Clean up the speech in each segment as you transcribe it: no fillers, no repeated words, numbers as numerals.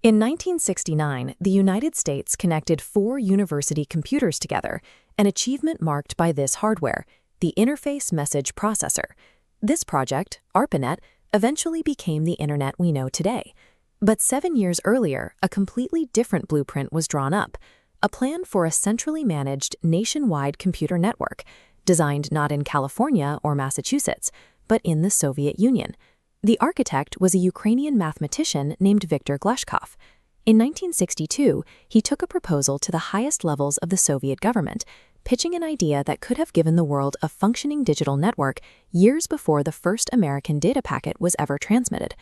In 1969, the United States connected 4 university computers together, an achievement marked by this hardware, the Interface Message Processor. This project, ARPANET, eventually became the Internet we know today. But 7 years earlier, a completely different blueprint was drawn up, a plan for a centrally managed nationwide computer network, designed not in California or Massachusetts, but in the Soviet Union. The architect was a Ukrainian mathematician named Viktor Glushkov. In 1962, he took a proposal to the highest levels of the Soviet government, pitching an idea that could have given the world a functioning digital network years before the first American data packet was ever transmitted.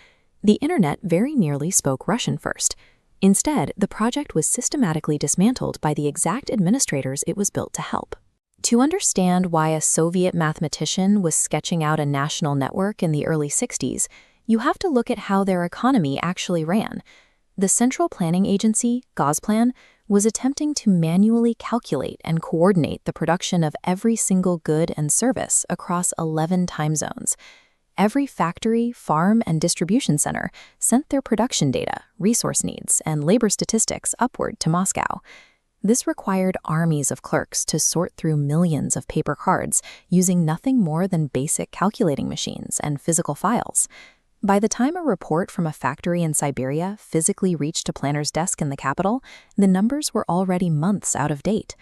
The Internet very nearly spoke Russian first. Instead, the project was systematically dismantled by the exact administrators it was built to help. To understand why a Soviet mathematician was sketching out a national network in the early 60s, you have to look at how their economy actually ran. The Central Planning Agency, Gosplan, was attempting to manually calculate and coordinate the production of every single good and service across 11 time zones. Every factory, farm, and distribution center sent their production data, resource needs, and labor statistics upward to Moscow. This required armies of clerks to sort through millions of paper cards using nothing more than basic calculating machines and physical files. By the time a report from a factory in Siberia physically reached a planner's desk in the capital, the numbers were already months out of date.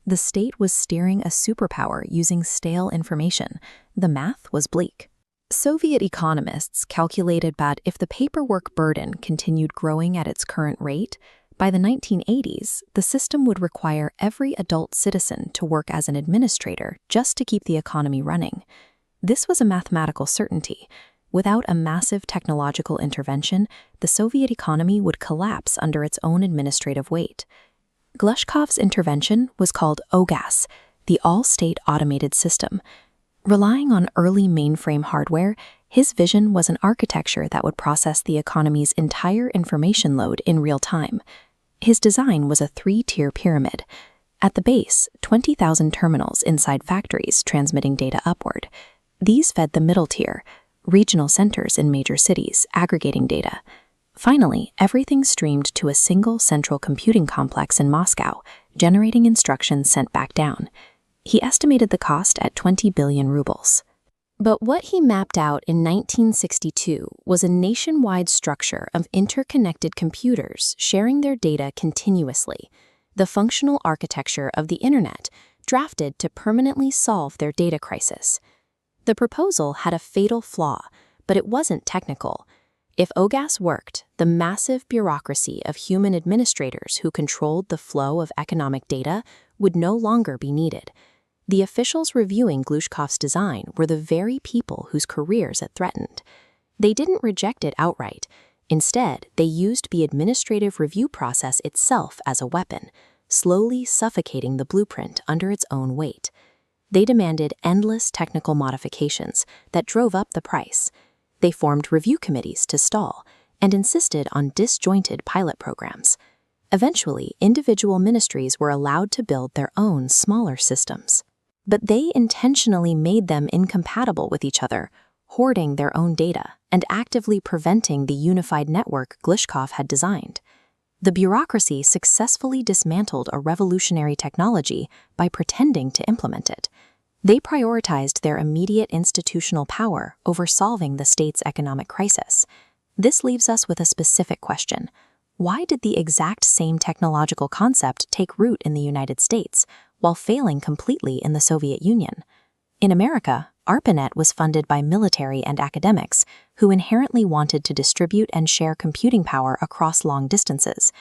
The state was steering a superpower using stale information. The math was bleak. Soviet economists calculated that if the paperwork burden continued growing at its current rate, by the 1980s, the system would require every adult citizen to work as an administrator just to keep the economy running. This was a mathematical certainty. Without a massive technological intervention, the Soviet economy would collapse under its own administrative weight. Glushkov's intervention was called OGAS, the All-State Automated System. Relying on early mainframe hardware, his vision was an architecture that would process the economy's entire information load in real time. His design was a 3-tier pyramid. At the base, 20,000 terminals inside factories transmitting data upward. These fed the middle tier, regional centers in major cities aggregating data. Finally, everything streamed to a single central computing complex in Moscow, generating instructions sent back down. He estimated the cost at 20 billion rubles. But what he mapped out in 1962 was a nationwide structure of interconnected computers sharing their data continuously, the functional architecture of the Internet, drafted to permanently solve their data crisis. The proposal had a fatal flaw, but it wasn't technical. If OGAS worked, the massive bureaucracy of human administrators who controlled the flow of economic data would no longer be needed. The officials reviewing Glushkov's design were the very people whose careers it threatened. They didn't reject it outright. Instead, they used the administrative review process itself as a weapon, slowly suffocating the blueprint under its own weight. They demanded endless technical modifications that drove up the price. They formed review committees to stall and insisted on disjointed pilot programs. Eventually, individual ministries were allowed to build their own smaller systems. But they intentionally made them incompatible with each other, hoarding their own data and actively preventing the unified network Glushkov had designed. The bureaucracy successfully dismantled a revolutionary technology by pretending to implement it. They prioritized their immediate institutional power over solving the state's economic crisis. This leaves us with a specific question. Why did the exact same technological concept take root in the United States, while failing completely in the Soviet Union? In America, ARPANET was funded by military and academics who inherently wanted to distribute and share computing power across long distances.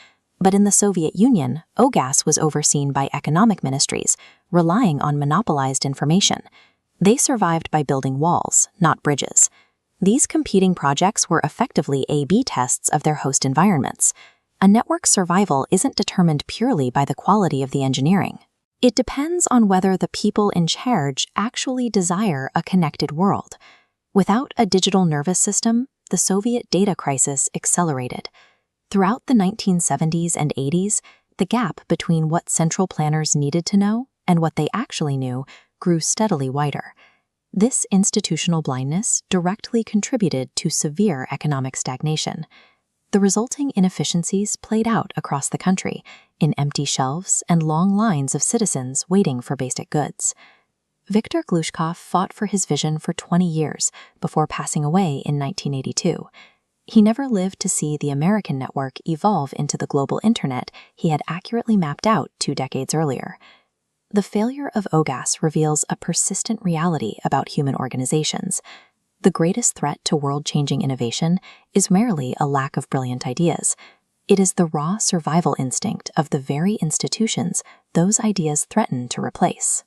But in the Soviet Union, OGAS was overseen by economic ministries, relying on monopolized information. They survived by building walls, not bridges. These competing projects were effectively A/B tests of their host environments. A network's survival isn't determined purely by the quality of the engineering. It depends on whether the people in charge actually desire a connected world. Without a digital nervous system, the Soviet data crisis accelerated. Throughout the 1970s and 80s, the gap between what central planners needed to know and what they actually knew grew steadily wider. This institutional blindness directly contributed to severe economic stagnation. The resulting inefficiencies played out across the country in empty shelves and long lines of citizens waiting for basic goods. Viktor Glushkov fought for his vision for 20 years before passing away in 1982. He never lived to see the American network evolve into the global internet he had accurately mapped out 2 decades earlier. The failure of OGAS reveals a persistent reality about human organizations. The greatest threat to world-changing innovation is merely a lack of brilliant ideas. It is the raw survival instinct of the very institutions those ideas threaten to replace.